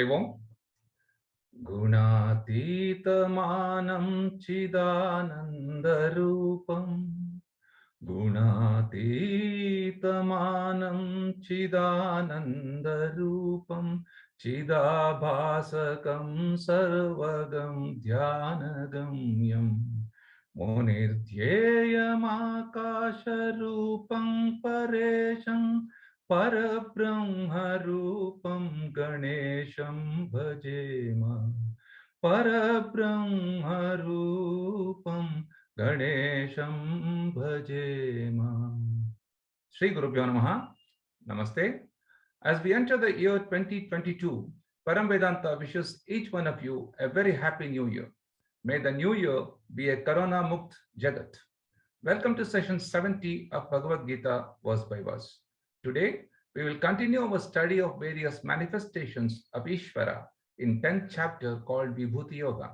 Hari Om. Gunatitanam chidanandarupam Gunatitanam chidanandarupam Chidabhasakam sarvagam dhyanagamyam Munirthyeyam paresham Parabrahmarupam Ganesham bhajema Parabrahmarupam Ganesham bhajema. Shri Guru Pyo Namaha. Namaste. As we enter the year 2022, Param Vedanta wishes each one of you a very happy new year. May the new year be a Corona Mukt Jagat. Welcome to session 70 of Bhagavad Gita verse by verse. Today, we will continue our study of various manifestations of Ishvara in 10th chapter called Vibhuti Yoga.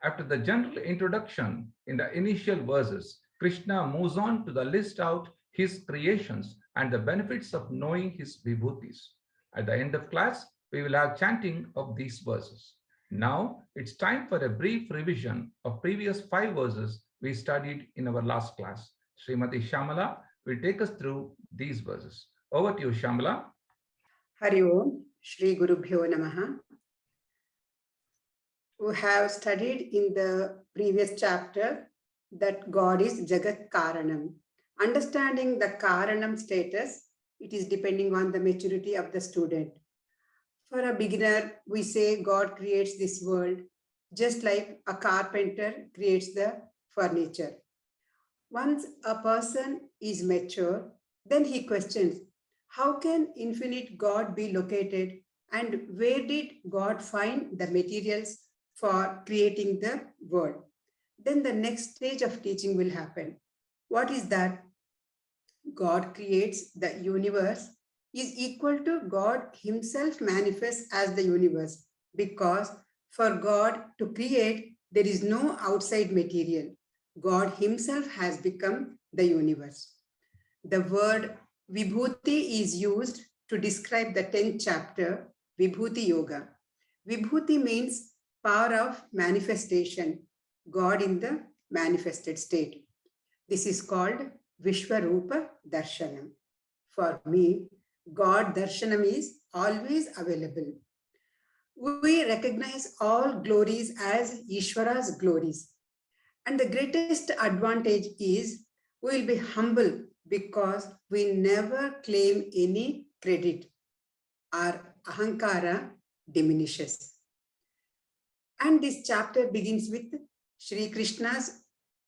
After the general introduction in the initial verses, Krishna moves on to the list out his creations and the benefits of knowing his Vibhutis. At the end of class, we will have chanting of these verses. Now, it's time for a brief revision of previous 5 verses we studied in our last class. Srimati Shamala will take us through these verses. Over to you, Shamala. Hari Om, Shri Gurubhyo Namaha. We have studied in the previous chapter that God is Jagat Karanam. Understanding the Karanam status, it is depending on the maturity of the student. For a beginner, we say God creates this world just like a carpenter creates the furniture. Once a person is mature, then he questions, how can infinite God be located and where did God find the materials for creating the world? Then the next stage of teaching will happen. What is that? God creates the universe is equal to God himself manifests as the universe, because for God to create, there is no outside material. God himself has become the universe. The word Vibhuti is used to describe the 10th chapter, Vibhuti Yoga. Vibhuti means power of manifestation, God in the manifested state. This is called Vishwarupa Darshanam. For me, God Darshanam is always available. We recognize all glories as Ishvara's glories. And the greatest advantage is we will be humble because we never claim any credit. Our ahankara diminishes. And this chapter begins with Shri Krishna's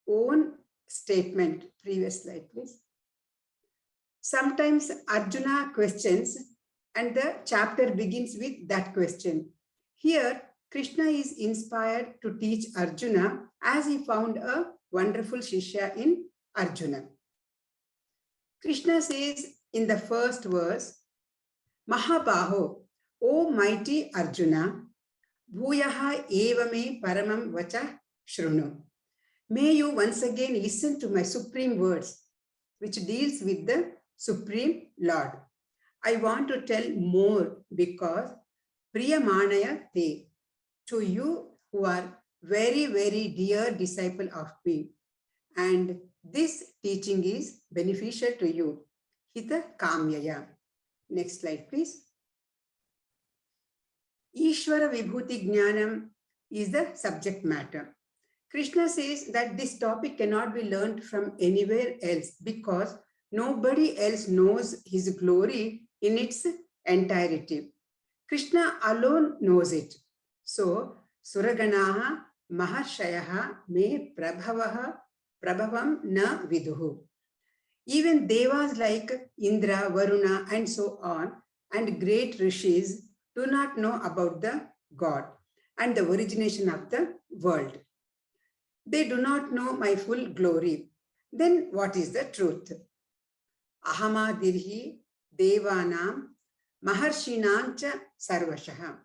own statement. Previous slide, please. Sometimes Arjuna questions and the chapter begins with that question. Here, Krishna is inspired to teach Arjuna as he found a wonderful Shishya in Arjuna. Krishna says in the first verse, Mahabaho, O mighty Arjuna, Bhuyaha evame paramam vacha shrunu. May you once again listen to my supreme words, which deals with the Supreme Lord. I want to tell more because Priyamanaya te, to you who are very, very dear disciple of me. And this teaching is beneficial to you. Hita Kamyaya. Next slide, please. Ishvara Vibhuti Jnanam is the subject matter. Krishna says that this topic cannot be learned from anywhere else because nobody else knows his glory in its entirety. Krishna alone knows it. So, Suraganaha Maharshayaha me prabhavam na viduhu. Even devas like Indra, Varuna, and so on, and great rishis do not know about the God and the origination of the world. They do not know my full glory. Then what is the truth? Ahamadirhi devanam maharshinancha sarvashaha.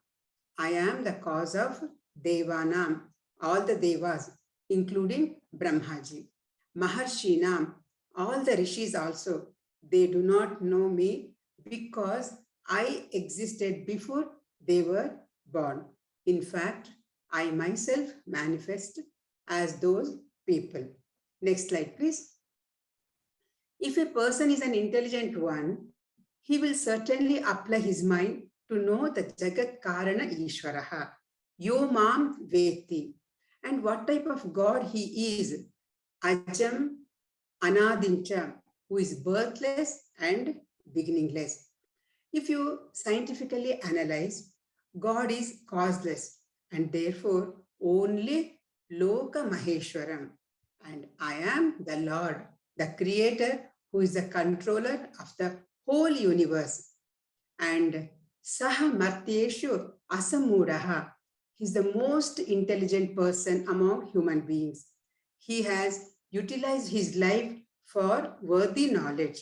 I am the cause of devanam, all the devas, including Brahmaji. Maharshinam, all the rishis also, they do not know me because I existed before they were born. In fact, I myself manifest as those people. Next slide, please. If a person is an intelligent one, he will certainly apply his mind to know the Jagat Karana Ishwaraha, Yo Mam Veti, and what type of God he is, Ajam Anadincha, who is birthless and beginningless. If you scientifically analyze, God is causeless and therefore only Loka Maheshwaram. And I am the Lord, the creator who is the controller of the whole universe. And Saha Martyeshu Asamuraha. He is the most intelligent person among human beings. He has utilized his life for worthy knowledge.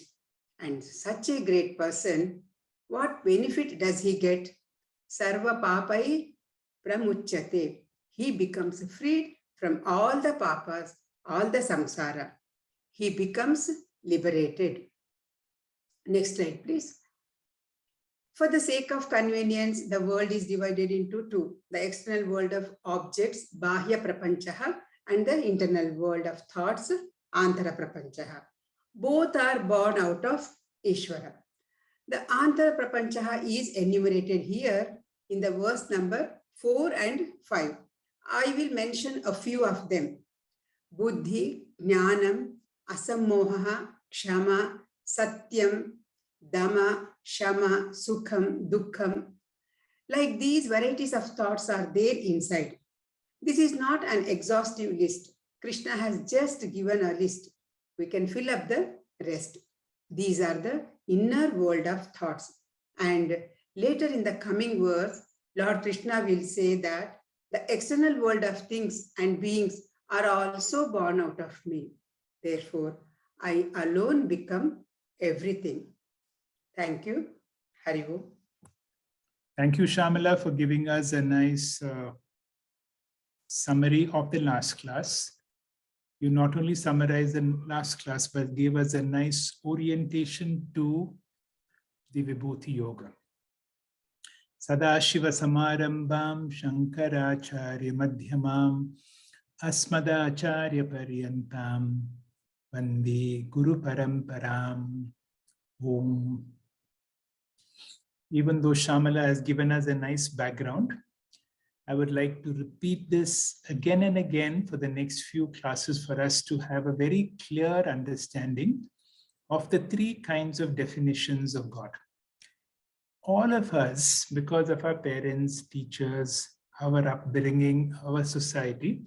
And such a great person, what benefit does he get? Sarva papai pramuchyate. He becomes freed from all the papas, all the samsara. He becomes liberated. Next slide, please. For the sake of convenience, the world is divided into two: the external world of objects, Bahya Prapanchaha, and the internal world of thoughts, Antara Prapanchaha. Both are born out of Ishvara. The Antara Prapanchaha is enumerated here in the verse number 4 and 5. I will mention a few of them. Buddhi, Jnanam, Asammoha, Kshama, Satyam, Dhamma, Shama, Sukham, Dukkham. Like these varieties of thoughts are there inside. This is not an exhaustive list. Krishna has just given a list. We can fill up the rest. These are the inner world of thoughts. And later in the coming verse, Lord Krishna will say that the external world of things and beings are also born out of me. Therefore, I alone become everything. Thank you. Hari Om. Thank you, Shamala, for giving us a nice summary of the last class. You not only summarized the last class, but gave us a nice orientation to the Vibhuti Yoga. Sadashiva Samarambam Shankaracharya Madhyamam Asmadacharya Paryantam Vande Guru Paramparam. Om. Even though Shamala has given us a nice background, I would like to repeat this again and again for the next few classes for us to have a very clear understanding of the three kinds of definitions of God. All of us, because of our parents, teachers, our upbringing, our society,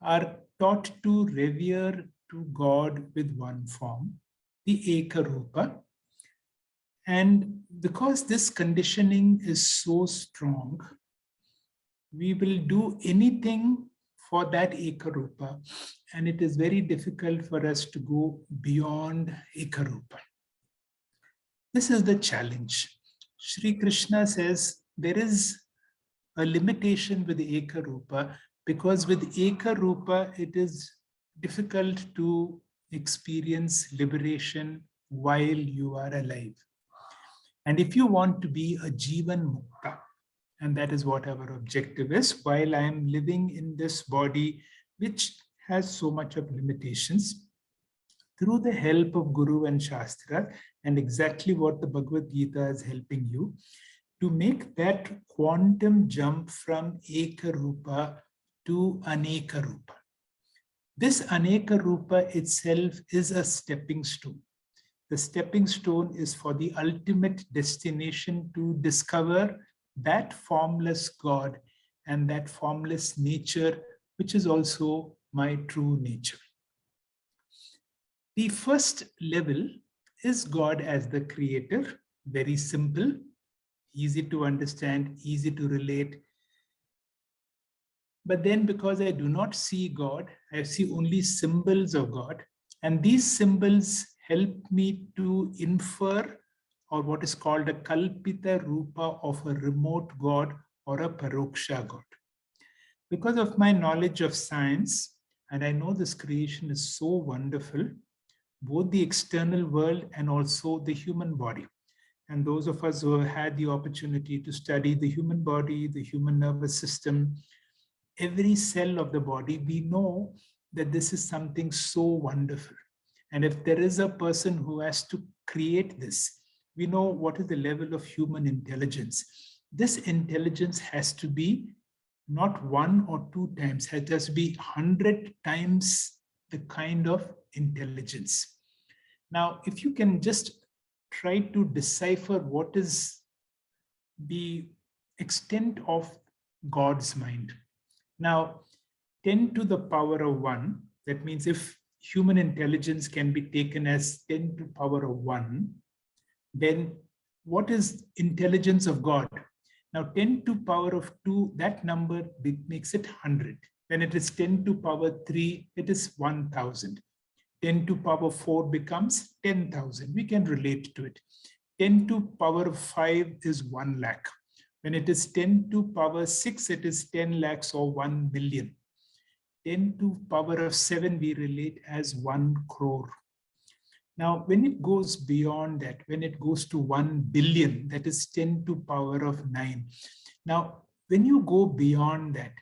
are taught to revere to God with one form, the Eka Rupa. And because this conditioning is so strong, we will do anything for that Eka Rupa, and it is very difficult for us to go beyond Eka Rupa. This is the challenge. Sri Krishna says there is a limitation with the Eka Rupa, because with Eka Rupa it is difficult to experience liberation while you are alive. And if you want to be a Jivan Mukta, and that is what our objective is, while I am living in this body, which has so much of limitations, through the help of Guru and Shastra, and exactly what the Bhagavad Gita is helping you, to make that quantum jump from Eka Rupa to Aneka Rupa. This Aneka Rupa itself is a stepping stone. The stepping stone is for the ultimate destination to discover that formless God and that formless nature, which is also my true nature. The first level is God as the creator, very simple, easy to understand, easy to relate. But then because I do not see God, I see only symbols of God. And these symbols help me to infer, or what is called a Kalpita Rupa of a remote God or a Paroksha God. Because of my knowledge of science, and I know this creation is so wonderful, both the external world and also the human body. And those of us who have had the opportunity to study the human body, the human nervous system, every cell of the body, we know that this is something so wonderful. And if there is a person who has to create this, we know what is the level of human intelligence. This intelligence has to be not 1 or 2 times, it has to be 100 times the kind of intelligence. Now, if you can just try to decipher what is the extent of God's mind. Now, 10 to the power of 1, that means if human intelligence can be taken as 10 to the power of 1, then what is intelligence of God? Now, 10 to power of 2, that number makes it 100. When it is 10 to power 3, it is 1000. 10 to power 4 becomes 10,000. We can relate to it. 10 to power 5 is 1 lakh. When it is 10 to power 6, it is 10 lakhs or 1 million. 10 to power of 7, we relate as 1 crore. Now, when it goes beyond that, when it goes to 1 billion, that is 10 to power of 9. Now, when you go beyond that,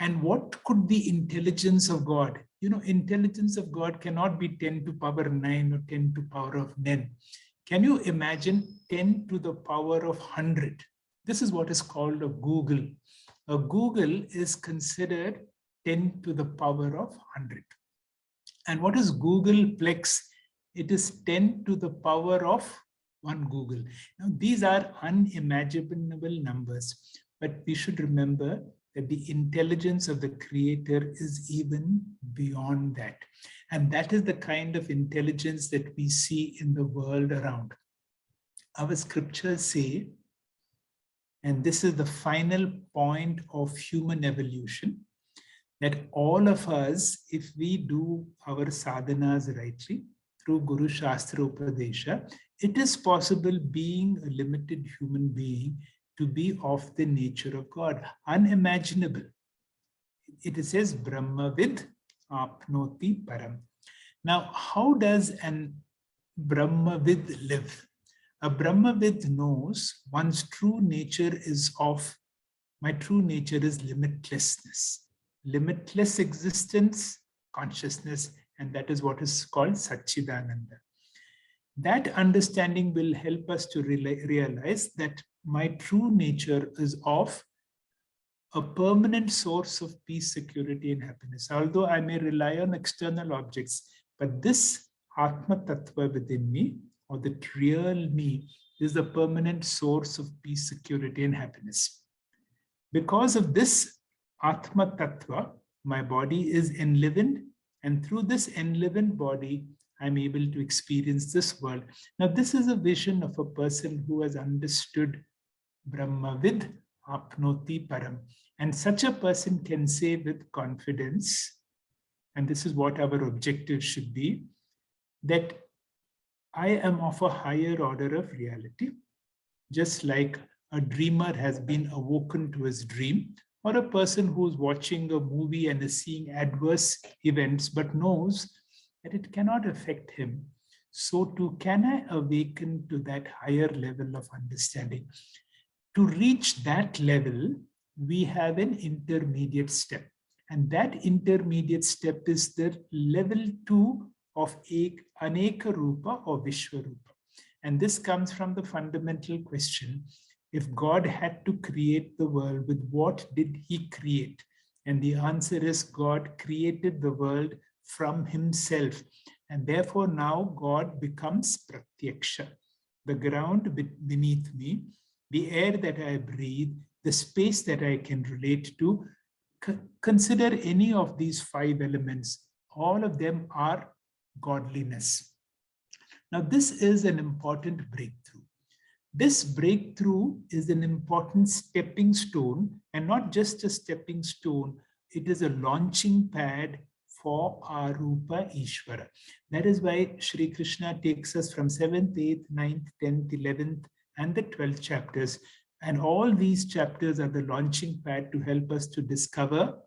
and what could the intelligence of God? You know, intelligence of God cannot be 10 to power 9 or 10 to power of 10. Can you imagine 10 to the power of 100? This is what is called a Google. A Google is considered 10 to the power of 100. And what is Googleplex? It is 10 to the power of 1 Google. Now, these are unimaginable numbers, but we should remember that the intelligence of the Creator is even beyond that. And that is the kind of intelligence that we see in the world around. Our scriptures say, and this is the final point of human evolution, that all of us, if we do our sadhanas rightly, through Guru Shastra Upadesha, it is possible, being a limited human being, to be of the nature of God. Unimaginable. It says, Brahmavid apnoti param. Now, how does an Brahmavid live? A Brahmavid knows one's true nature is my true nature is limitlessness. Limitless existence, consciousness, and that is what is called Satchidananda. That understanding will help us to realize that my true nature is of a permanent source of peace, security, and happiness. Although I may rely on external objects, but this Atma Tattva within me, or the real me, is the permanent source of peace, security, and happiness. Because of this Atma Tattva, my body is enlivened, and through this enlivened body, I'm able to experience this world. Now, this is a vision of a person who has understood Brahmavid apnoti param. And such a person can say with confidence, and this is what our objective should be, that I am of a higher order of reality, just like a dreamer has been awoken to his dream, or a person who is watching a movie and is seeing adverse events but knows that it cannot affect him. So too can I awaken to that higher level of understanding. To reach that level, we have an intermediate step. And that intermediate step is the level 2 of Aneka Rupa or Vishwarupa. And this comes from the fundamental question, if God had to create the world, with what did he create? And the answer is God created the world from himself. And therefore now God becomes Pratyaksha. The ground beneath me, the air that I breathe, the space that I can relate to, consider any of these 5 elements. All of them are godliness. Now, this is an important breakthrough. This breakthrough is an important stepping stone, and not just a stepping stone, it is a launching pad for Arupa Ishvara. That is why Sri Krishna takes us from 7th, 8th, 9th, 10th, 11th, and the 12th chapters. And all these chapters are the launching pad to help us to discover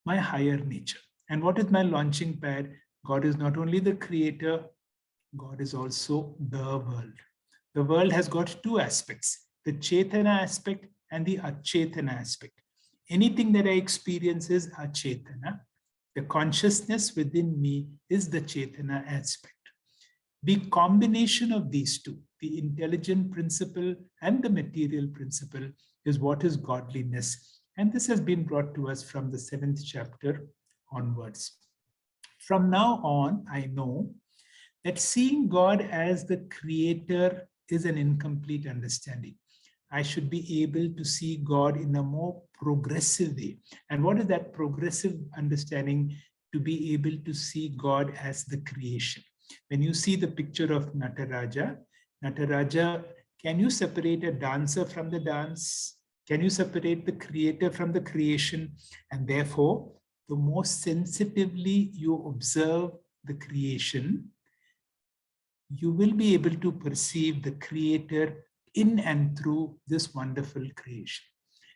my higher nature. And what is my launching pad? God is not only the creator, God is also the world. The world has got two aspects, the Chetana aspect and the Achetana aspect. Anything that I experience is Achetana. The consciousness within me is the Chetana aspect. The combination of these two, the intelligent principle and the material principle, is what is godliness. And this has been brought to us from the 7th chapter onwards. From now on, I know that seeing God as the creator is an incomplete understanding. I should be able to see God in a more progressive way. And what is that progressive understanding? To be able to see God as the creation. When you see the picture of Nataraja, can you separate a dancer from the dance? Can you separate the creator from the creation? And therefore, the more sensitively you observe the creation, you will be able to perceive the creator in and through this wonderful creation.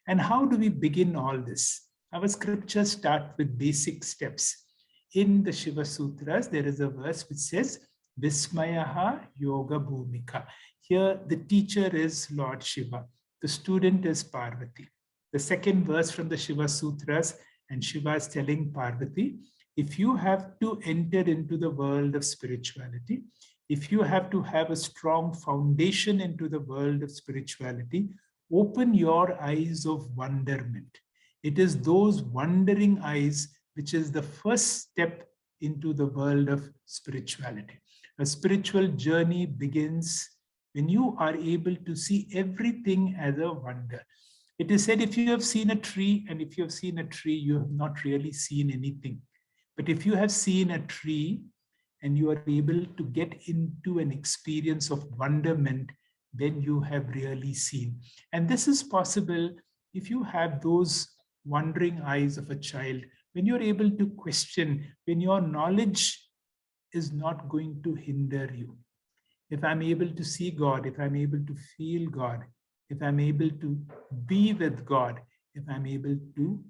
And how do we begin all this? Our scriptures start with basic steps. In the Shiva Sutras, there is a verse which says, Vismayaha Yoga Bhumika. Here, the teacher is Lord Shiva. The student is Parvati. The second verse from the Shiva Sutras, and Shiva is telling Parvati, if you have to enter into the world of spirituality, if you have to have a strong foundation into the world of spirituality, open your eyes of wonderment. It is those wondering eyes which is the first step into the world of spirituality. A spiritual journey begins when you are able to see everything as a wonder. It is said, if you have seen a tree, and if you have seen a tree, you have not really seen anything. But if you have seen a tree and you are able to get into an experience of wonderment, then you have really seen. And this is possible if you have those wondering eyes of a child, when you're able to question, when your knowledge is not going to hinder you. If I'm able to see God, if I'm able to feel God, if I'm able to be with God, if I'm able to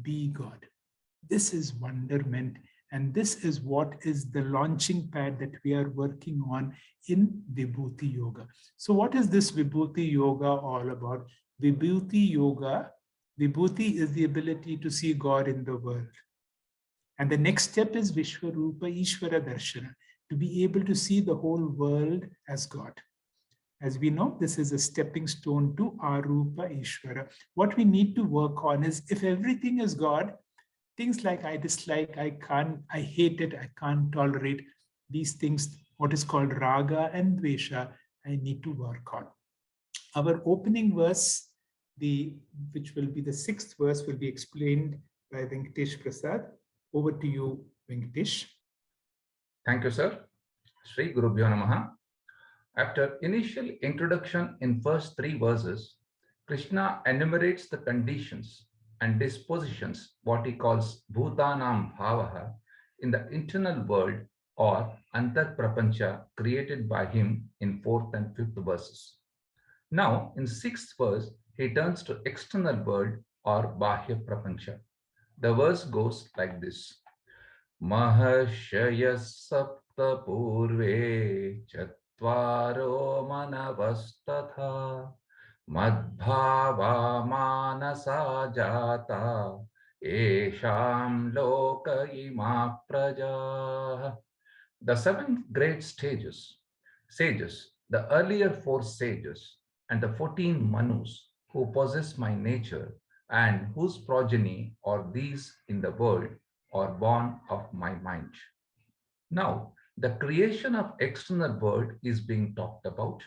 be God. This is wonderment. And this is what is the launching pad that we are working on in Vibhuti Yoga. So what is this Vibhuti Yoga all about? Vibhuti Yoga, Vibhuti is the ability to see God in the world. And the next step is Vishwarupa Ishvara Darshana, to be able to see the whole world as God. As we know, this is a stepping stone to Arupa Ishvara. What we need to work on is, if everything is God, things like I dislike, I hate it, I can't tolerate these things, what is called raga and dvesha, I need to work on. Our opening verse, which will be the 6th verse, will be explained by Venkatesh Prasad. Over to you, Venkatesh. Thank you, sir. Sri Gurubhyo Namaha. After initial introduction in first 3 verses, Krishna enumerates the conditions and dispositions, what he calls Bhutanam Bhavaha, in the internal world or Antar Prapancha created by him in 4th and 5th verses. Now, in 6th verse, he turns to external world or Bahya Prapancha. The verse goes like this. Mahashaya sapta purve chatvaro manavastatha madbhava manasa jata esham loka ima praja. The 7 great sages, the earlier 4 sages, and the 14 manus who possess my nature and whose progeny are these in the world are born of my mind. Now, the creation of external world is being talked about.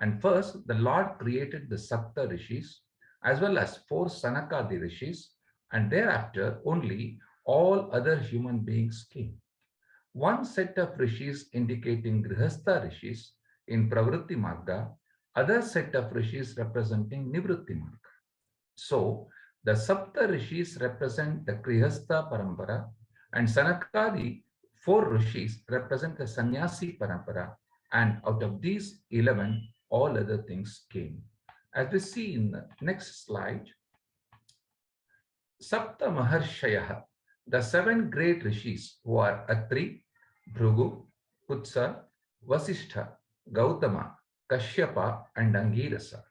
And first, the Lord created the Sapta Rishis as well as 4 Sanakadi Rishis, and thereafter only all other human beings came. One set of Rishis indicating Grihastha Rishis in Pravritti Marga, other set of Rishis representing Nivritti Marga. So, the Sapta Rishis represent the Grihastha Parampara, and Sanakadi 4 Rishis represent the Sannyasi Parampara, and out of these 11, all other things came. As we see in the next slide, Sapta Maharshayah, the 7 great Rishis who are Atri, Bhrugu, Kutsa, Vasishtha, Gautama, Kashyapa, and Angirasa.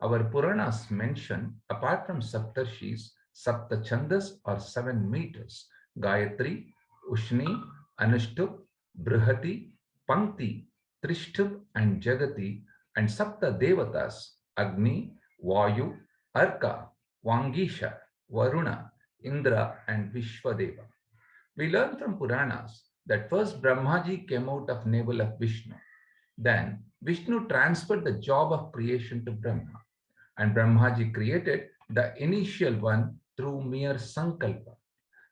Our Puranas mention, apart from Saptarshis, Saptachandas or 7 meters, Gayatri, Ushni, Anushtup, Brihati, Pankti, Trishtup, and Jagati, and Sapta Devatas, Agni, Vayu, Arka, Vangisha, Varuna, Indra, and Vishwadeva. We learn from Puranas that first Brahmaji came out of navel of Vishnu. Then Vishnu transferred the job of creation to Brahma, and Brahmaji created the initial one through mere Sankalpa.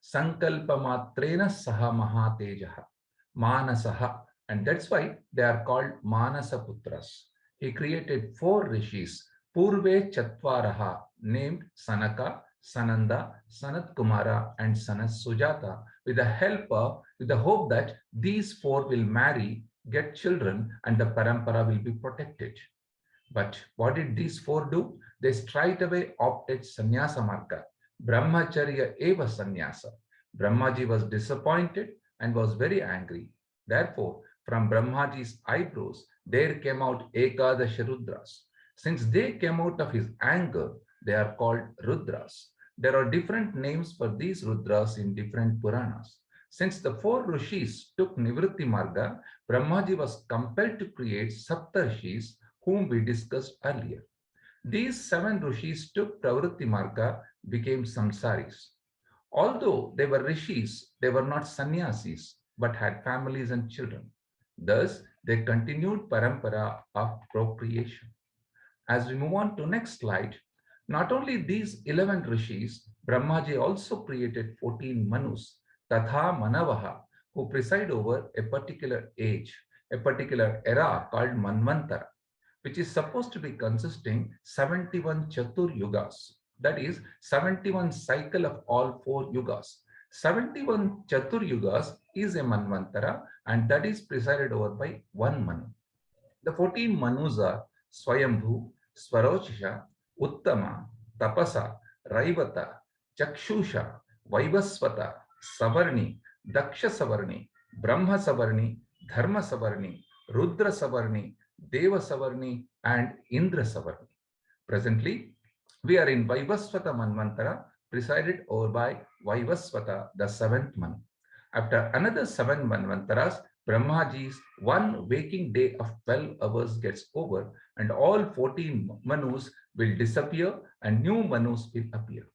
Sankalpa matrena saha mahatejaha, Manasaha, and that's why they are called Manasa Putras. He created 4 rishis, Purve Chatvaraha, named Sanaka, Sananda, Sanat Kumara, and Sanat Sujata, with the hope that these 4 will marry, get children, and the parampara will be protected. But what did these 4 do? They straightaway opted sannyasa marga, brahmacharya eva sannyasa. Brahmaji was disappointed and was very angry. Therefore, from Brahmaji's eyebrows, there came out Ekadasha Rudras. Since they came out of his anger, they are called Rudras. There are different names for these Rudras in different Puranas. Since the 4 rishis took Nivritti Marga, Brahmaji was compelled to create Saptarshis, whom we discussed earlier. These 7 rishis took Pravritti Marga, became Samsaris. Although they were rishis, they were not sannyasis, but had families and children. Thus, they continued parampara of procreation. As we move on to next slide, not only these 11 rishis, Brahmaji also created 14 manus, Tatha Manavaha, who preside over a particular age, a particular era called Manvantara, which is supposed to be consisting 71 Chatur Yugas. That is 71 cycle of all 4 yugas. 71 Chatur Yugas is a Manvantara, and that is presided over by 1 Manu. The 14 Manus are Swayambhu, Swarochisha, Uttama, Tapasa, Raivata, Chakshusha, Vaivasvata, Savarni, Daksha Savarni, Brahma Savarni, Dharma Savarni, Rudra Savarni, Deva Savarni, and Indra Savarni. Presently, we are in Vaivasvata Manvantara, presided over by Vaivasvata, the 7th Manu. After another 7 Manvantaras, Brahmaji's 1 waking day of 12 hours gets over, and all 14 Manus will disappear and new Manus will appear.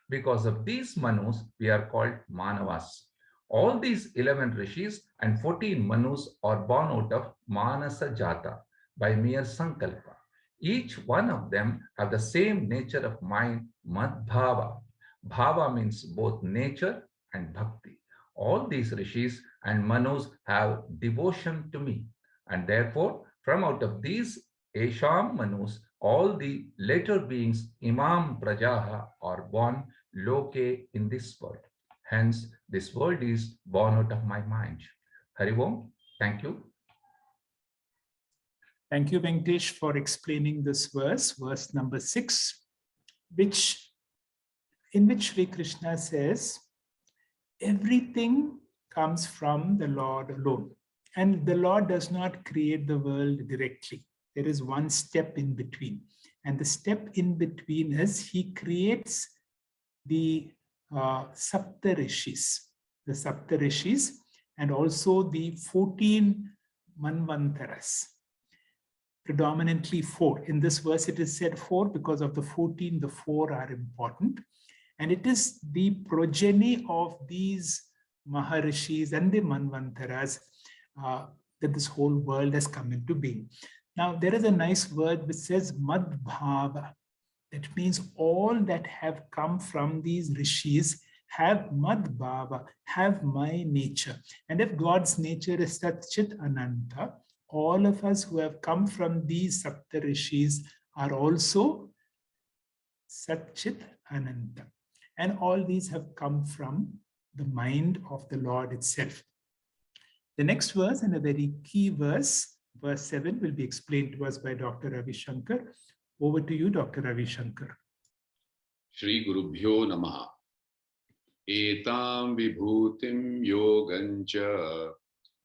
Because of these Manus, we are called Manavas. All these 11 rishis and 14 Manus are born out of Manasa Jata by mere Sankalpa. Each one of them have the same nature of mind, Madbhava. Bhava means both nature and bhakti. All these rishis and Manus have devotion to me, and therefore from out of these Esham Manus, all the later beings Imam Prajaha are born Loke in this world. Hence, this world is born out of my mind. Hari Om, thank you. Thank you, Venkatesh, for explaining this verse number 6, in which Sri Krishna says, everything comes from the Lord alone. And the Lord does not create the world directly. There is one step in between. And the step in between is he creates the Saptarishis, and also the 14 Manvantaras. Predominantly 4. In this verse, it is said 4 because of the 14, the 4 are important. And it is the progeny of these Maharishis and the Manvantaras that this whole world has come into being. Now, there is a nice word which says Madbhava. That means all that have come from these rishis have Madbhava, have my nature. And if God's nature is Sat Chit Ananta, all of us who have come from these Sapta Rishis are also Sat Chit Ananta. And all these have come from the mind of the Lord itself. The next verse, and a very key verse, verse 7, will be explained to us by Dr. Ravi Shankar. Over to you, Dr. Ravi Shankar. Shri Gurubhyo Namaha. Etam vibhutim yogancha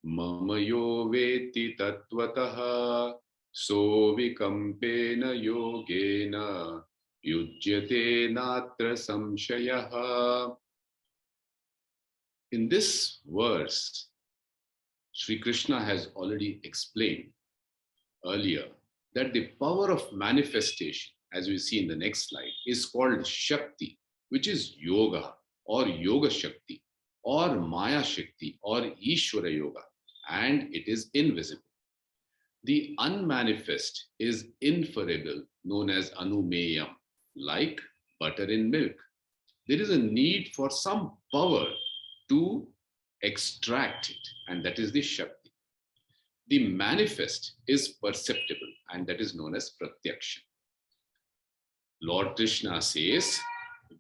Mama yo veti tattvataha so vikampena yogena yujyate natra samshayaha. In this verse, Sri Krishna has already explained earlier that the power of manifestation, as we see in the next slide, is called Shakti, which is yoga or Yoga Shakti or Maya Shakti or Ishvara Yoga, and it is invisible. The unmanifest is inferable, known as Anumeyam, like butter in milk. There is a need for some power to extract it, and that is the Shakti. The manifest is perceptible, and that is known as Pratyaksha. Lord Krishna says,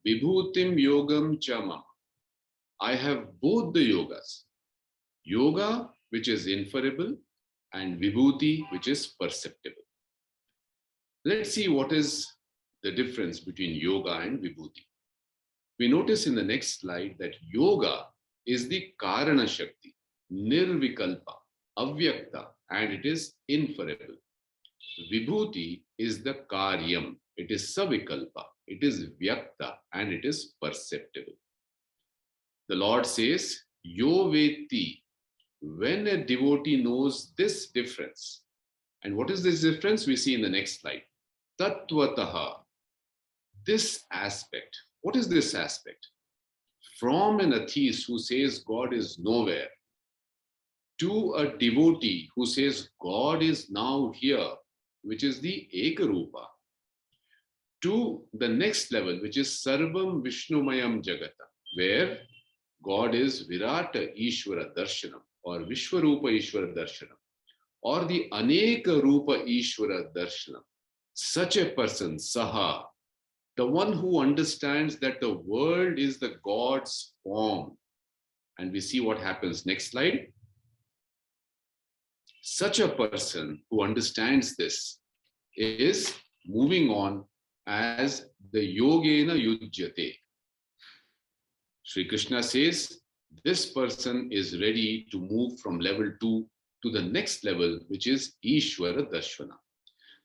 Vibhutim yogam chamam. I have both the yogas. Yoga, which is inferable, and Vibhuti, which is perceptible. Let's see what is the difference between yoga and Vibhuti. We notice in the next slide that yoga is the Karana Shakti, Nirvikalpa, Avyakta, and it is inferable. Vibhuti is the Karyam, it is Savikalpa, it is Vyakta, and it is perceptible. The Lord says, Yo Veti, when a devotee knows this difference. And what is this difference? We see in the next slide. Tattvataha, this aspect. What is this aspect? From an atheist who says God is nowhere, to a devotee who says God is now here, which is the Ekarupa, to the next level, which is Sarvam Vishnumayam Jagata, where God is Virata Ishvara Darshanam or Vishwarupa Ishvara Darshanam or the Aneka Rupa Ishvara Darshanam. Such a person, Saha, the one who understands that the world is the God's form. And we see what happens. Next slide. Such a person who understands this is moving on as the Yogena Yujyate. Sri Krishna says this person is ready to move from level 2 to the next level, which is Ishvara Darshana.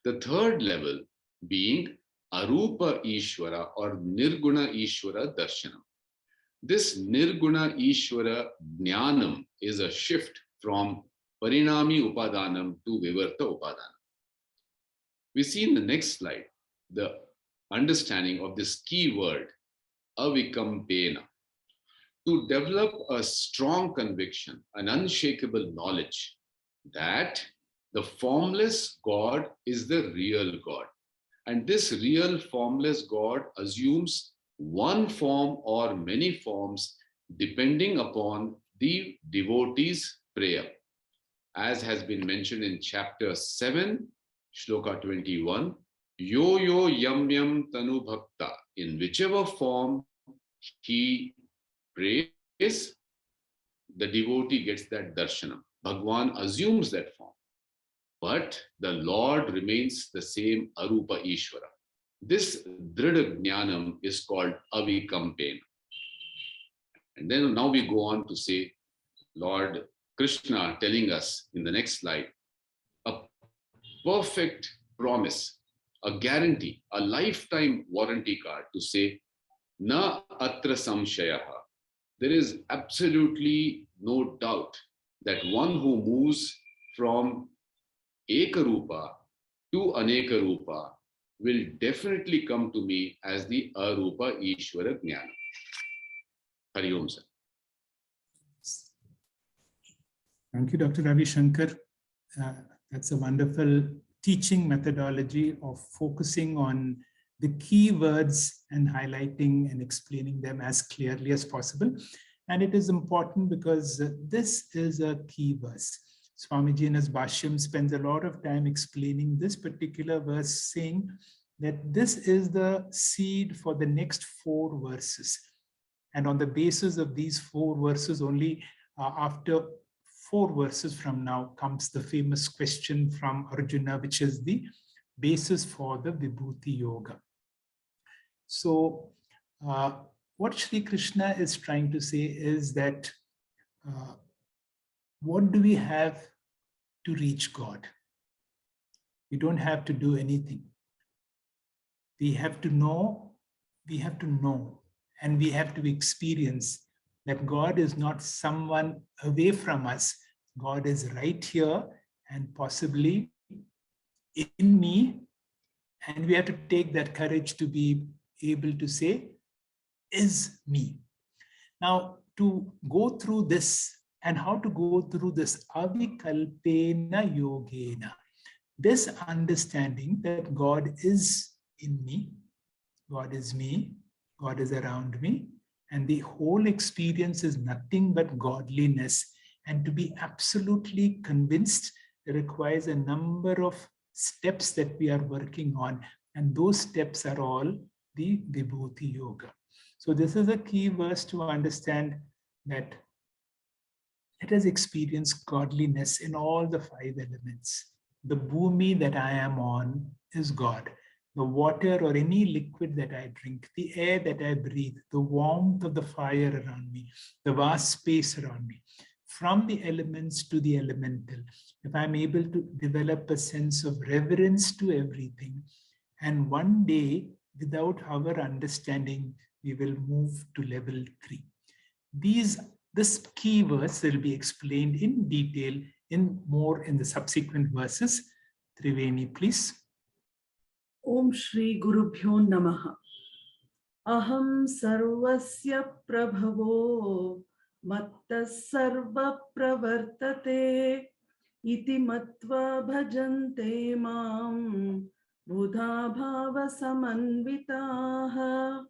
The third level being Arupa Ishvara or Nirguna Ishvara Darshanam. This Nirguna Ishvara Jnanam is a shift from Parinami Upadanam to Vivarta Upadanam. We see in the next slide the understanding of this key word, Avikampena. To develop a strong conviction, an unshakable knowledge that the formless God is the real God. And this real formless God assumes one form or many forms depending upon the devotee's prayer. As has been mentioned in chapter 7, Shloka 21, Yo yo yam yam tanu bhakta, in whichever form he prays, the devotee gets that darshanam. Bhagwan assumes that form, but the Lord remains the same Arupa Ishvara. This Dhrida Jnanam is called Avikampena. And then now we go on to say, Lord Krishna telling us in the next slide, a perfect promise, a guarantee, a lifetime warranty card to say, Na atra samshayaha. There is absolutely no doubt that one who moves from Ekarupa to Anekarupa will definitely come to me as the Arupa Ishvara Jnana. Hari Om sir. Thank you, Dr. Ravi Shankar. That's a wonderful teaching methodology of focusing on the key words and highlighting and explaining them as clearly as possible. And it is important because this is a key verse. Swamiji in his Bhashyam spends a lot of time explaining this particular verse, saying that this is the seed for the next 4 verses. And on the basis of these 4 verses, only after 4 verses from now comes the famous question from Arjuna, which is the basis for the Vibhuti Yoga. So what Sri Krishna is trying to say is that what do we have to reach God? We don't have to do anything. We have to know, and we have to experience that God is not someone away from us. God is right here and possibly in me. And we have to take that courage to be able to say, is me. Now, to go through this and how to go through this avikalpena yogena, this understanding that God is in me, God is me, God is around me, and the whole experience is nothing but godliness. And to be absolutely convinced requires a number of steps that we are working on. And those steps are all the Vibhuti Yoga. So this is a key verse to understand that let us experience godliness in all the 5 elements. The bhumi that I am on is God. The water or any liquid that I drink, the air that I breathe, the warmth of the fire around me, the vast space around me, from the elements to the elemental. If I'm able to develop a sense of reverence to everything, and one day, without our understanding, we will move to level 3. This key verse will be explained in detail more in the subsequent verses. Triveni, please. Om Shri Gurubhyo Namaha. Aham sarvasya prabhavo mattas sarva pravartate iti matva bhajante mam buddha bhava samanvitaha.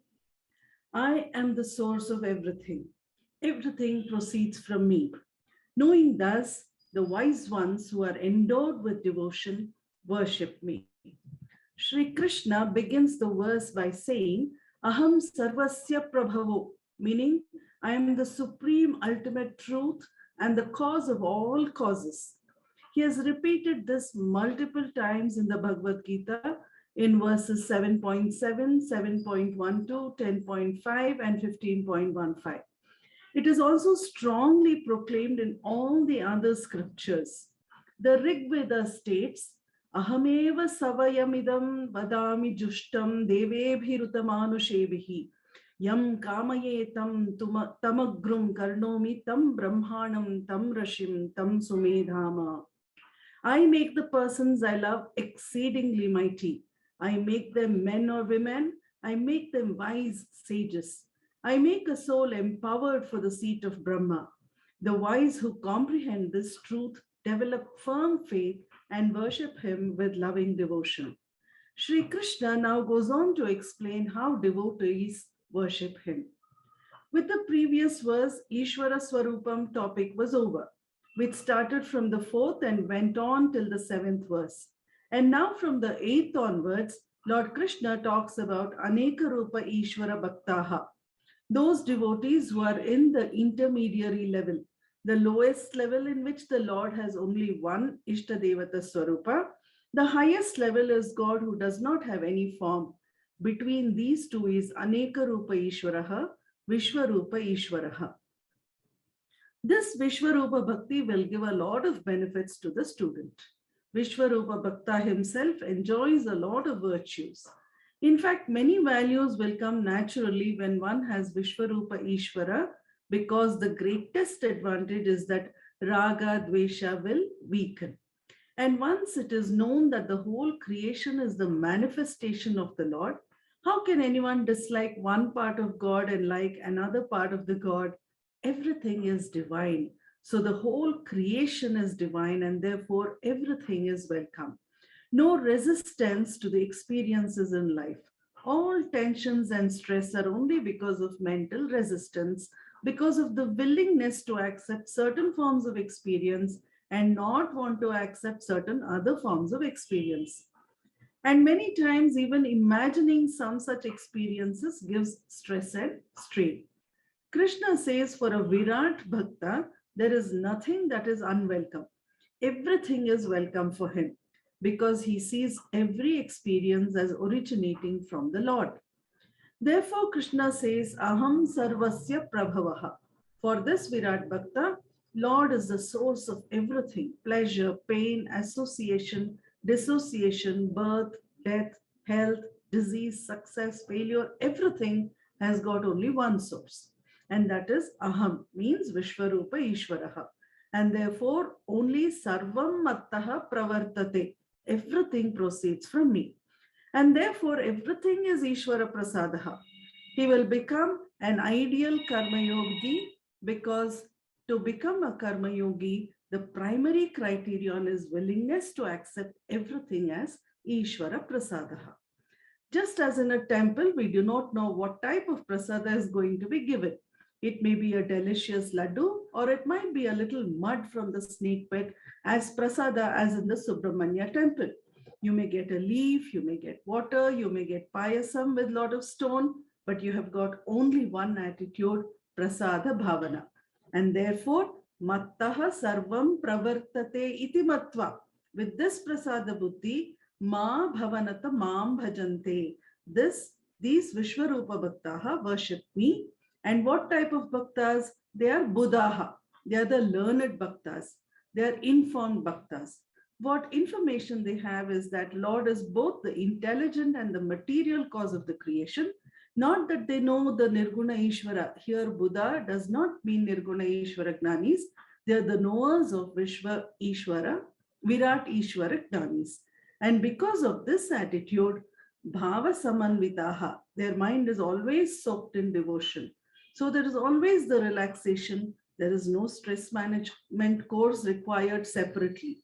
I am the source of everything. Everything proceeds from me. Knowing thus, the wise ones who are endowed with devotion worship me. Shri Krishna begins the verse by saying, Aham sarvasya prabhavo, meaning I am the supreme ultimate truth and the cause of all causes. He has repeated this multiple times in the Bhagavad Gita in verses 7.7, 7.12, 10.5, and 15.15. It is also strongly proclaimed in all the other scriptures. The Rig Veda states, Ahameva savayamidam vadami jushtam devebhirutamanu yam kamayetam tamagrum karnomi tam brahmanam tam rashim tam sumedhama. I make the persons I love exceedingly mighty. I make them men or women. I make them wise sages. I make a soul empowered for the seat of Brahma. The wise who comprehend this truth develop firm faith and worship him with loving devotion. Shri Krishna now goes on to explain how devotees worship him. With the previous verse, Ishvara Swarupam topic was over, which started from the 4th and went on till the 7th verse. And now from the 8th onwards, Lord Krishna talks about Aneka Rupa Ishvara Bhaktaha, those devotees who are in the intermediary level, the lowest level in which the Lord has only one Ishtadevata Swarupa. The highest level is God who does not have any form. Between these two is Aneka Rupa Ishvaraha, Vishwarupa Ishvaraha. This Vishwarupa Bhakti will give a lot of benefits to the student. Vishwarupa Bhakta himself enjoys a lot of virtues. In fact, many values will come naturally when one has Vishwarupa Ishvara, because the greatest advantage is that Raga Dvesha will weaken. And once it is known that the whole creation is the manifestation of the Lord, how can anyone dislike one part of God and like another part of the God? Everything is divine. So the whole creation is divine, and therefore everything is welcome. No resistance to the experiences in life. All tensions and stress are only because of mental resistance, because of the willingness to accept certain forms of experience and not want to accept certain other forms of experience. And many times, even imagining some such experiences gives stress and strain. Krishna says for a Virat Bhakta, there is nothing that is unwelcome. Everything is welcome for him, because he sees every experience as originating from the Lord. Therefore, Krishna says, Aham Sarvasya Prabhavaha. For this Virat Bhakta, Lord is the source of everything: pleasure, pain, association, dissociation, birth, death, health, disease, success, failure. Everything has got only one source, and that is Aham, means Vishwarupa Ishwaraha. And therefore, only Sarvam Mattaha Pravartate. Everything proceeds from me. And therefore, everything is Ishwara Prasadaha. He will become an ideal Karma Yogi, because to become a Karma Yogi, the primary criterion is willingness to accept everything as Ishwara Prasadaha. Just as in a temple, we do not know what type of prasada is going to be given. It may be a delicious laddu, or it might be a little mud from the snake pit as prasada, as in the Subramanya temple. You may get a leaf, you may get water, you may get payasam with lot of stone, but you have got only one attitude, prasada bhavana. And therefore, mattaha sarvam pravartate iti matva. With this prasada buddhi, ma bhavanata mam bhajante. These Vishwarupa Bhaktaha worship me. And what type of Bhaktas? They are Buddhaha. They are the learned Bhaktas. They are informed Bhaktas. What information they have is that Lord is both the intelligent and the material cause of the creation. Not that they know the Nirguna Ishvara. Here, Buddha does not mean Nirguna Ishvara Jnanis. They are the knowers of Vishwa Ishvara, Virat Ishvara Jnanis. And because of this attitude, Bhava Samanvitaha, their mind is always soaked in devotion. So there is always the relaxation. There is no stress management course required separately.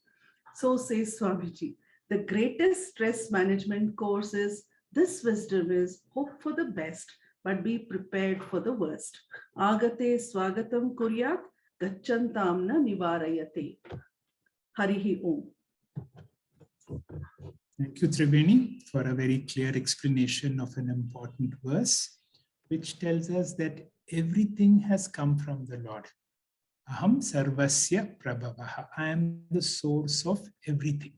So says Swamiji, the greatest stress management course is this wisdom is hope for the best, but be prepared for the worst. Agate swagatam kuryat, gachantamna nivarayate. Harihi Om. Thank you, Triveni, for a very clear explanation of an important verse, which tells us that everything has come from the Lord. Aham sarvasya prabhavaha. I am the source of everything.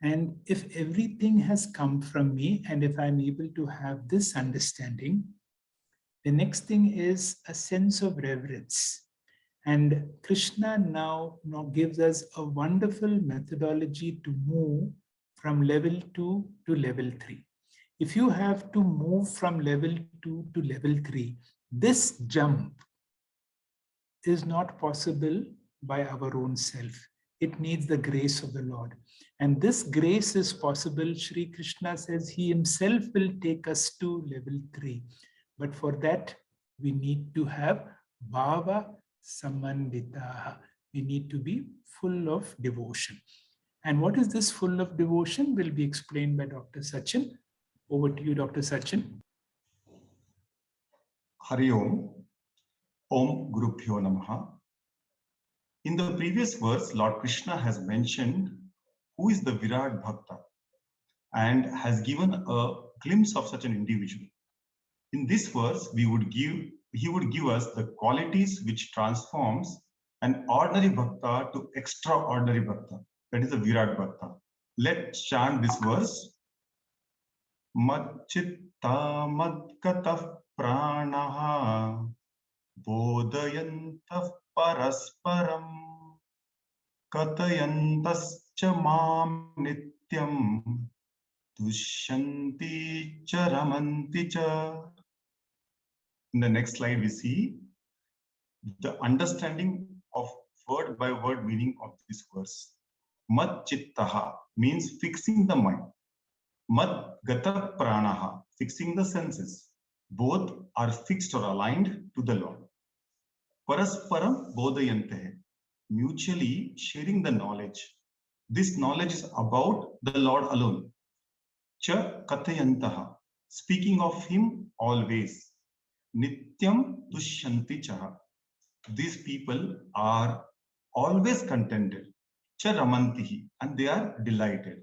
And if everything has come from me, and if I'm able to have this understanding, the next thing is a sense of reverence. And Krishna now gives us a wonderful methodology to move from level 2 to level 3. If you have to move from level 2 to level 3, this jump is not possible by our own self. It needs the grace of the Lord. And this grace is possible. Shri Krishna says he himself will take us to level 3. But for that, we need to have bhava samanvitaha. We need to be full of devotion. And what is this full of devotion will be explained by Dr. Sachin. Over to you, Dr. Sachin. Hari Om. Om Guru Bhyo Namaha. In the previous verse, Lord Krishna has mentioned who is the Virat Bhakta and has given a glimpse of such an individual. In this verse, he would give us the qualities which transforms an ordinary Bhakta to extraordinary Bhakta. That is the Virat Bhakta. Let's chant this verse. Madchitta madkatah pranaha bodhayantah parasparam katayantascha mam nityam tushyanti cha ramanti cha. In the next slide, we see the understanding of word by word meaning of this verse. Mad chittaha means fixing the mind. Mad gata pranaha, fixing the senses. Both are fixed or aligned to the Lord. Parasparam bodhayantehe, mutually sharing the knowledge. This knowledge is about the Lord alone. Cha katayantaha, speaking of him always. Nityam tushyanti chaha. These people are always contented. Cha ramantihi, and they are delighted.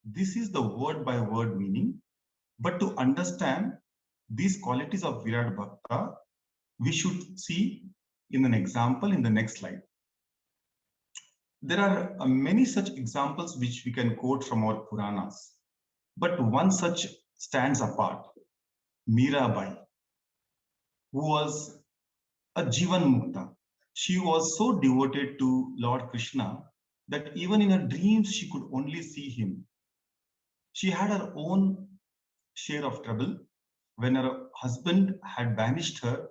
This is the word by word meaning. But to understand these qualities of Virat Bhakta, we should see in an example in the next slide. There are many such examples which we can quote from our Puranas. But one such stands apart. Mirabai, who was a Jivan Mukta. She was so devoted to Lord Krishna that even in her dreams, she could only see him. She had her own share of trouble when her husband had banished her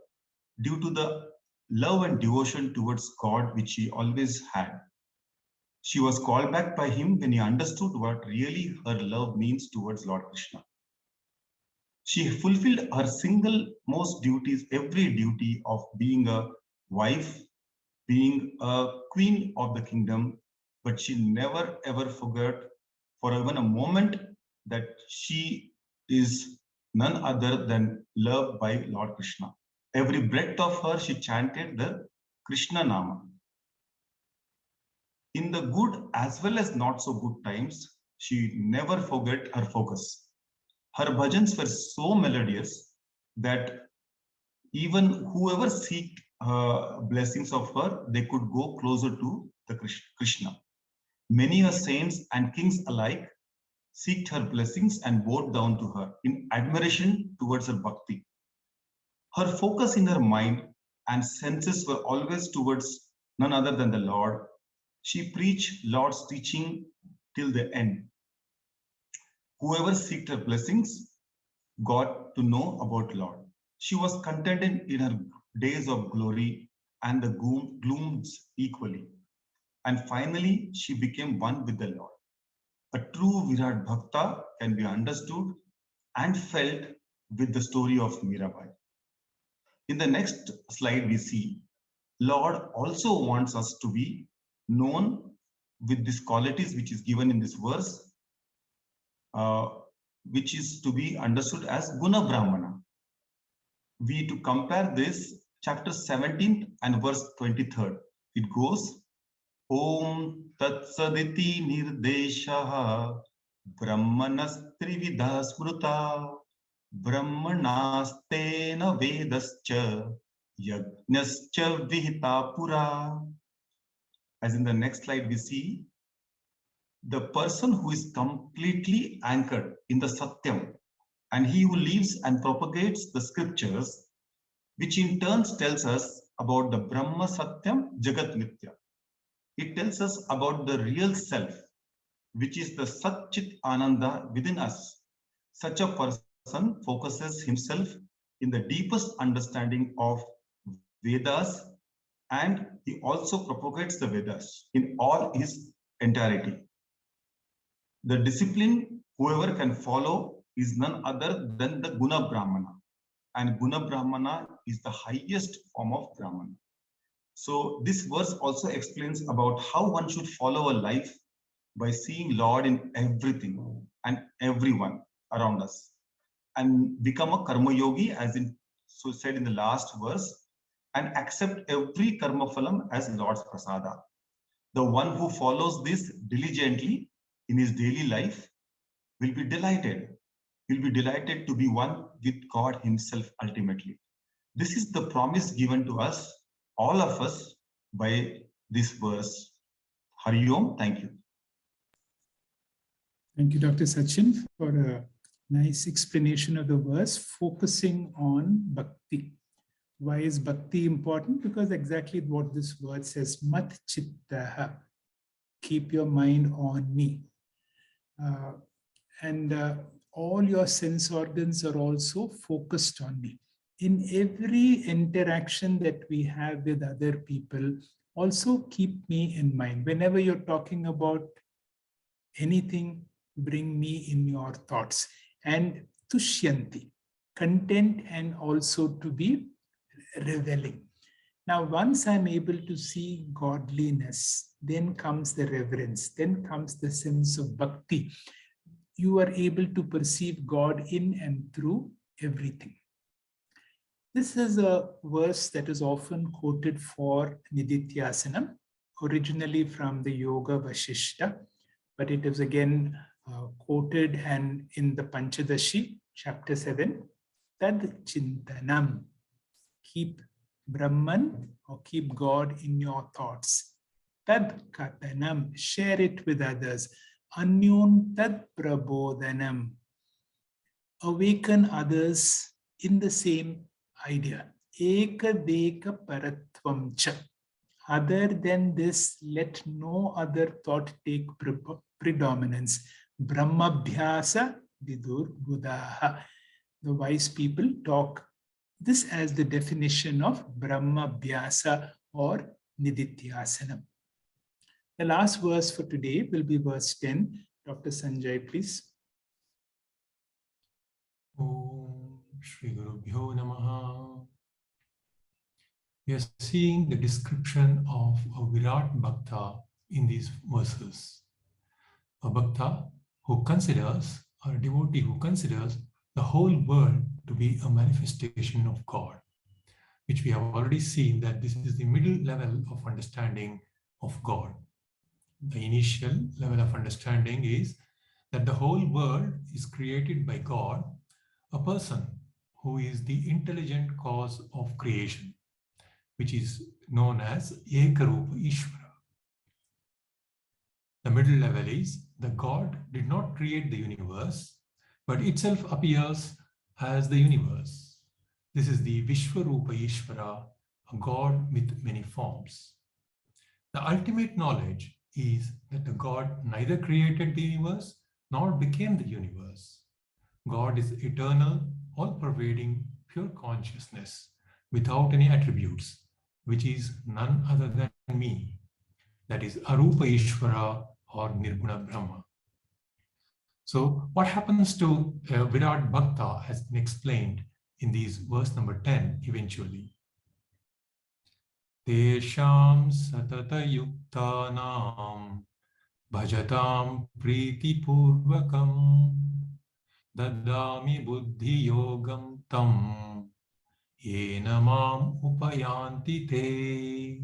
due to the love and devotion towards God which she always had. She was called back by him when he understood what really her love means towards Lord Krishna. She fulfilled her single most duties, every duty of being a wife, being a queen of the kingdom, but she never ever forgot for even a moment that she is none other than loved by Lord Krishna. Every breath of her, she chanted the Krishna Nama. In the good as well as not so good times, she never forgot her focus. Her bhajans were so melodious that even whoever seek blessings of her, they could go closer to the Krishna. Many are saints and kings alike seeked her blessings and bowed down to her in admiration towards her bhakti. Her focus in her mind and senses were always towards none other than the Lord. She preached Lord's teaching till the end. Whoever seeked her blessings got to know about Lord. She was contented in her days of glory and the glooms equally. And finally, she became one with the Lord. A true Virat Bhakta can be understood and felt with the story of Mirabai. In the next slide, we see Lord also wants us to be known with these qualities which is given in this verse, which is to be understood as Guna Brahmana. We to compare this chapter 17 and verse 23rd. It goes, Om Tat Saditi Nirdeshaha Brahmanastrividha Smruta Brahmanastena Vedascha Yajnascha Vihita Pura. As in the next slide, we see the person who is completely anchored in the Satyam, and he who lives and propagates the scriptures, which in turn tells us about the Brahma Satyam Jagat Nitya. It tells us about the real self, which is the Sat-Chit Ananda within us. Such a person focuses himself in the deepest understanding of Vedas, and he also propagates the Vedas in all his entirety. The discipline whoever can follow is none other than the Guna Brahmana. And Guna Brahmana is the highest form of Brahmana. So this verse also explains about how one should follow a life by seeing Lord in everything and everyone around us, and become a karma yogi, as in so said in the last verse, and accept every karma phalam as Lord's prasada. The one who follows this diligently in his daily life will be delighted. Will be delighted to be one with God himself ultimately. This is the promise given to us, all of us, by this verse. Hari Om, thank you. Thank you, Dr. Sachin, for a nice explanation of the verse, focusing on bhakti. Why is bhakti important? Because exactly what this word says, mat chittaha, keep your mind on me. All your sense organs are also focused on me. In every interaction that we have with other people, also keep me in mind. Whenever you're talking about anything, bring me in your thoughts. And tushyanti, content and also to be reveling. Now, once I'm able to see godliness, then comes the reverence, then comes the sense of bhakti. You are able to perceive God in and through everything. This is a verse that is often quoted for Nididhyasana, originally from the Yoga Vasishta, but it is again quoted and in the Panchadashi, chapter 7, Tad Chintanam, keep Brahman or keep God in your thoughts. Tad Katanam, share it with others. Anyun Tad Prabodhanam, awaken others in the same idea. Eka Deka Paratvam Cha, Other than this, let no other thought take predominance. Brahmabhyasa vidur buddhaha. The wise people talk this as the definition of Brahmabhyasa or Nididhyasanam. The last verse for today will be verse 10. Dr. Sanjay, please. Om Shri Gurubhyo Namaha. We are seeing the description of a Virat Bhakta in these verses. A Bhakta who considers, or a devotee who considers the whole world to be a manifestation of God, which we have already seen that this is the middle level of understanding of God. The initial level of understanding is that the whole world is created by God, a person who is the intelligent cause of creation, which is known as Ekarupa Ishvara. The middle level is the God did not create the universe, but itself appears as the universe. This is the Vishwarupa Ishvara, a God with many forms. The ultimate knowledge is that the God neither created the universe nor became the universe. God is eternal, all-pervading, pure consciousness without any attributes, which is none other than me. That is Arupa Ishvara or Nirguna Brahma. So what happens to Virat Bhakta has been explained in these verse number 10 eventually. Tesham satata yuktanam bhajatam priti purvakam dadami buddhi yogam tam yenamam upayanti te.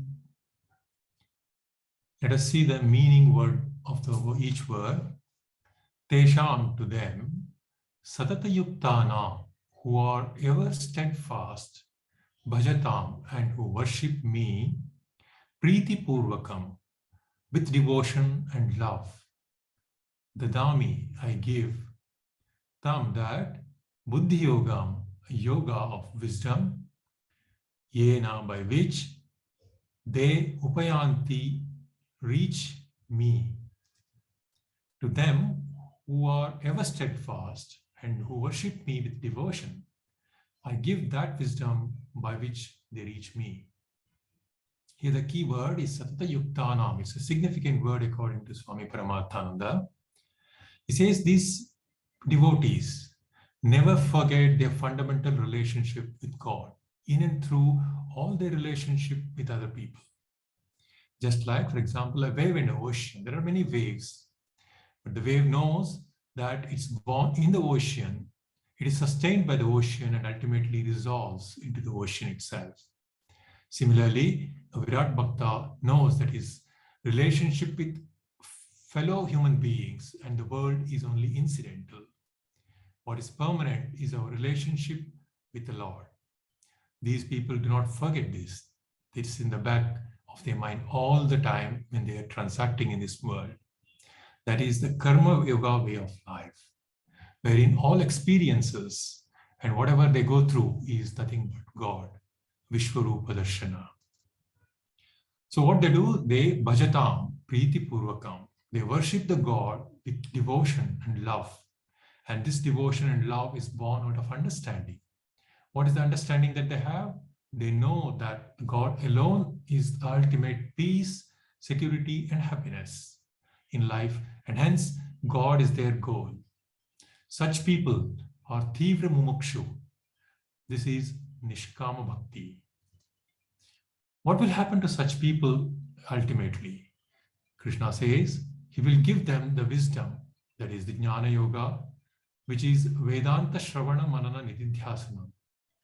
Let us see the meaning word of each word. Tesham, to them, satata yuktana, who are ever steadfast, bhajatam, and who worship me, priti purvakam, with devotion and love. Dadami, I give, tam, that, buddhi yogam, a yoga of wisdom, yena, by which they upayanti, reach me. To them who are ever steadfast and who worship me with devotion, I give that wisdom by which they reach me. Here the key word is Satata Yuktanam. It's a significant word according to Swami Paramathananda. He says these devotees never forget their fundamental relationship with God in and through all their relationship with other people. Just like, for example, a wave in the ocean. There are many waves, but the wave knows that it's born in the ocean, it is sustained by the ocean and ultimately resolves into the ocean itself. Similarly, a Virat Bhakta knows that his relationship with fellow human beings and the world is only incidental. What is permanent is our relationship with the Lord. These people do not forget this. It's in the back of their mind all the time when they are transacting in this world. That is the Karma Yoga way of life, wherein all experiences and whatever they go through is nothing but God, Vishwarupa Darshana. So what they do, they bhajatam, priti purvakam. They worship the God with devotion and love. And this devotion and love is born out of understanding. What is the understanding that they have? They know that God alone is the ultimate peace, security, and happiness in life, and hence God is their goal. Such people are Tivra Mumukshu. This is Nishkama Bhakti. What will happen to such people ultimately? Krishna says he will give them the wisdom, that is the Jnana Yoga, which is Vedanta Shravana Manana Nididhyasana,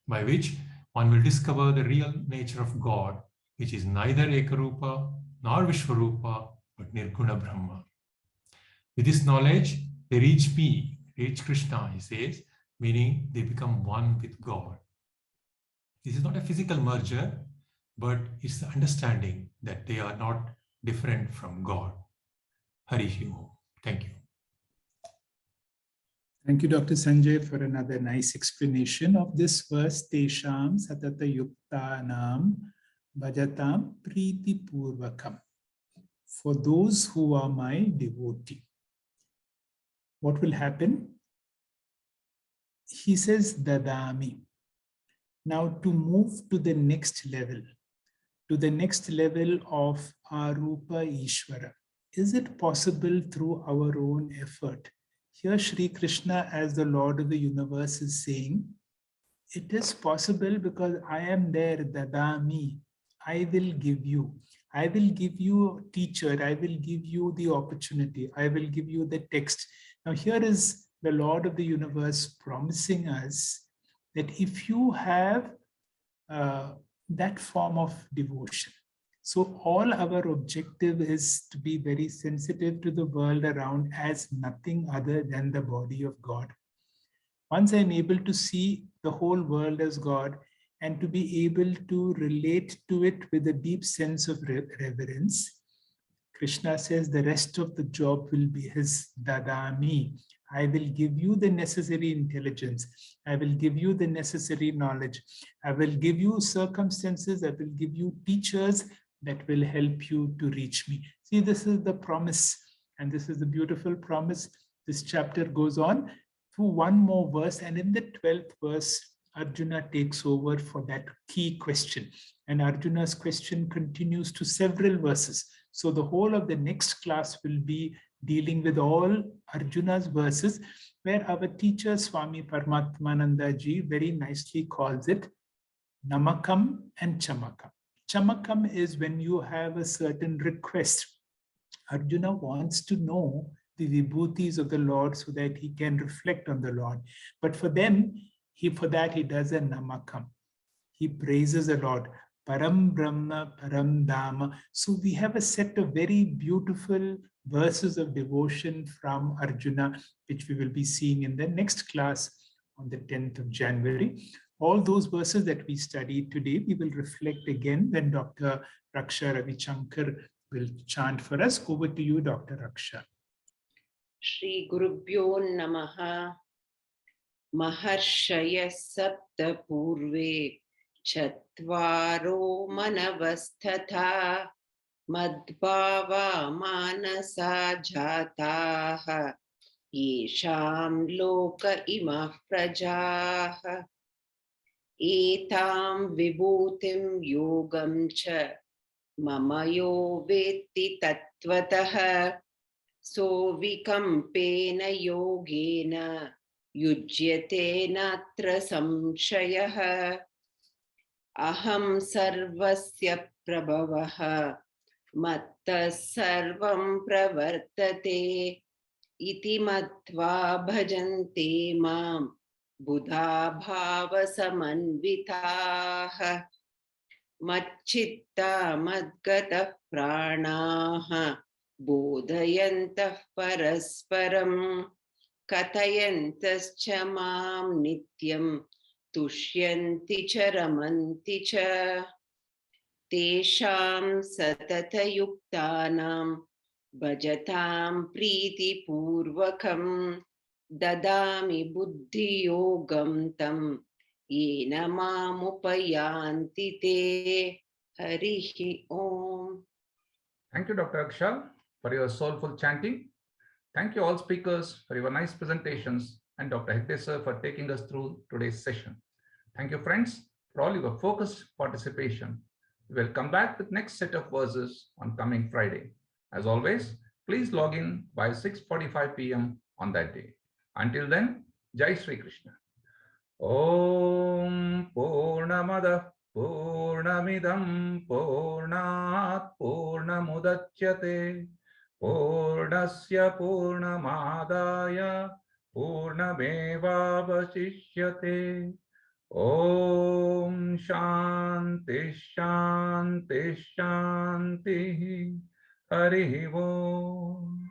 by which one will discover the real nature of God, which is neither Ekarupa nor Vishwarupa, but Nirguna Brahma. With this knowledge, they reach me, reach Krishna, he says, meaning they become one with God. This is not a physical merger, but it's the understanding that they are not different from God. Hari Om. Thank you. Thank you, Dr. Sanjay, for another nice explanation of this verse. Tesham satata yuktanam Bhajatam Priti Purvakam. For those who are my devotee. What will happen? He says Dadami. Now to move to the next level of Arupa Ishvara. Is it possible through our own effort? Here Sri Krishna as the Lord of the universe is saying, it is possible because I am there, Dadami. I will give you a teacher. I will give you the opportunity. I will give you the text. Now here is the Lord of the universe promising us that if you have that form of devotion. So all our objective is to be very sensitive to the world around as nothing other than the body of God. Once I'm able to see the whole world as God and to be able to relate to it with a deep sense of reverence, Krishna says the rest of the job will be his Dadami. I will give you the necessary intelligence. I will give you the necessary knowledge. I will give you circumstances. I will give you teachers that will help you to reach me. See, this is the promise. And this is the beautiful promise. This chapter goes on to one more verse. And in the 12th verse, Arjuna takes over for that key question. And Arjuna's question continues to several verses. So the whole of the next class will be dealing with all Arjuna's verses, where our teacher Swami Paramatmananda ji very nicely calls it Namakam and Chamakam. Chamakam is when you have a certain request. Arjuna wants to know the vibhutis of the Lord so that he can reflect on the Lord. But for them, for that he does a Namakam. He praises the Lord. Param Brahma, Param Dhamma. So we have a set of very beautiful verses of devotion from Arjuna, which we will be seeing in the next class on the 10th of January. All those verses that we studied today, we will reflect again when Dr. Raksha Ravichankar will chant for us. Over to you, Dr. Raksha. Shri Gurubhyo Namaha. Maharshaya Sapta Purve Chatvaro Manavasthatha Madbhava Manasa Jataha Yesham Loka Imah Prajaha Etam Vibhutim Yogam Cha Mamayo Vetti Tattvataha So Vikampena Yogena Yujyate Natra Samshayaha Aham Sarvasya Prabhavaha Matta Sarvam Pravartate Iti Matva Bhajante Mam Buddha Bhava Samanvitaha Macchitta Madgata Pranaha Bodhayantah Parasparam Katayantascha Mam Nityam Tushyanti cha Ramanti cha Tesham Satata Yuktanam Bhajatam Priti Purvakam Dadami Buddhi Yogam Tam Yena Mamupayanti Te Harihi Om. Thank you, Dr. Akshal, for your soulful chanting. Thank you all speakers for your nice presentations and Dr. Hegde sir for taking us through today's session. Thank you friends for all your focused participation. We will come back with next set of verses on coming Friday. As always, please log in by 6:45 p.m. on that day. Until then, Jai Shri Krishna. Om Purnamada Purnamidam Purnat Purnamudachyate Purnasya Purnamadaya Purnamevavasishyate. Om Shanti Shanti Shanti Harihi Om.